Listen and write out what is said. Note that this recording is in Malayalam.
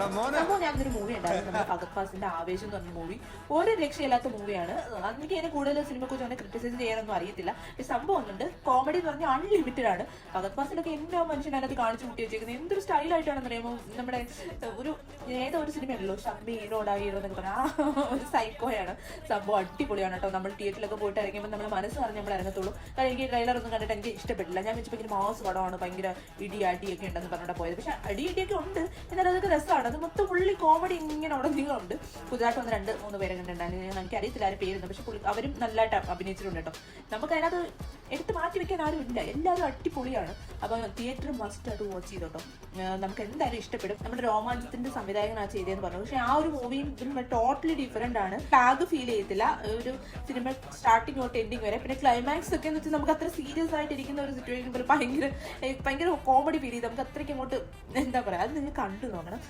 സംഭവം ഞാനൊരു മൂവി ഉണ്ടായിരുന്നു നമ്മുടെ ഫഹദ് ഫാസിന്റെ ആവേശം എന്ന് പറഞ്ഞ മൂവി. ഒരു രക്ഷയില്ലാത്ത മൂവിയാണ്. എനിക്ക് അതിനെ കൂടുതൽ സിനിമയെ കുറിച്ച് അങ്ങനെ ക്രിറ്റിസൈസ് ചെയ്യാനൊന്നും അറിയത്തില്ല. ഈ സംഭവം ഒന്നുണ്ട്, കോമഡി എന്ന് പറഞ്ഞാൽ അൺലിമിറ്റഡ് ആണ്. ഫഹദ് ഫാസിലൊക്കെ എന്തോ മനുഷ്യൻ അതിനകത്ത് കാണിച്ചു കൂട്ടി വെച്ചേക്കുന്നത് എന്തൊരു സ്റ്റൈലായിട്ടാണെന്ന് അറിയാമോ. നമ്മുടെ ഒരു ഏതോ ഒരു സിനിമയുണ്ടല്ലോ ഷമ്മി ഹീറോഡായി എന്നൊക്കെ പറഞ്ഞാൽ ആ ഒരു സൈക്കോയാണ്. സംഭവം അടിപൊളിയാണ് കേട്ടോ. നമ്മൾ തിയേറ്ററിലൊക്കെ പോയിട്ട് ഇറങ്ങുമ്പോൾ നമ്മൾ മനസ്സ് പറഞ്ഞ് നമ്മൾ ഇറങ്ങത്തുള്ളൂ. കാരണം എനിക്ക് ട്രെയിലർ ഒന്നും കണ്ടിട്ട് എനിക്ക് ഇഷ്ടപ്പെട്ടില്ല. ഞാൻ വെച്ചപ്പോൾ ഭയങ്കര മാസ് പടമാണ്, ഭയങ്കര ഇടിയാട്ടിയൊക്കെ ഉണ്ടെന്ന് പറഞ്ഞിട്ട് പോയത്. പക്ഷെ അടിയിടിയൊക്കെ ഉണ്ട്, എന്നാലും അതൊക്കെ രസമാണ്. അത് മൊത്തം പുള്ളി കോമഡി ഇങ്ങനെ ഉടനീളമുണ്ട്. പുതുതായിട്ട് വന്ന് 2-3 പേരെ കണ്ടിട്ടുണ്ടായിരുന്നു. എനിക്ക് അറിയത്തില്ല ആരും പേരുന്നു, പക്ഷെ പുള്ളി അവരും നല്ലതായിട്ട് അഭിനയിച്ചിട്ടുണ്ട് കേട്ടോ. നമുക്ക് അതിനകത്ത് എടുത്ത് മാറ്റി വെക്കാൻ ആരും ഇല്ല, എല്ലാവരും അടിപൊളിയാണ്. അപ്പോൾ തിയേറ്റർ മസ്റ്റ് ആയിട്ട് വാച്ച് ചെയ്തോട്ടോ. നമുക്ക് എന്തായാലും ഇഷ്ടപ്പെടും. നമ്മുടെ രോമാഞ്ചത്തിന്റെ സംവിധായകനാണ് ചെയ്തതെന്ന് പറഞ്ഞു. പക്ഷെ ആ ഒരു മൂവിയും ടോട്ടലി ഡിഫറെന്റ് ആണ്. ടാഗ് ഫീൽ ചെയ്യത്തില്ല ഒരു സിനിമ സ്റ്റാർട്ടിങ് തൊട്ട് എൻഡിങ് വരെ. പിന്നെ ക്ലൈമാക്സ് ഒക്കെ എന്ന് വെച്ചാൽ നമുക്ക് അത്ര സീരിയസ് ആയിട്ട് ഇരിക്കുന്ന ഒരു സിറ്റുവേഷൻ പോലെ ഭയങ്കര കോമഡി ഫീൽ ചെയ്ത് നമുക്ക് അത്രയ്ക്ക് അങ്ങോട്ട് എന്താ പറയുക, അത് നിങ്ങൾ കണ്ടു നോക്കണം.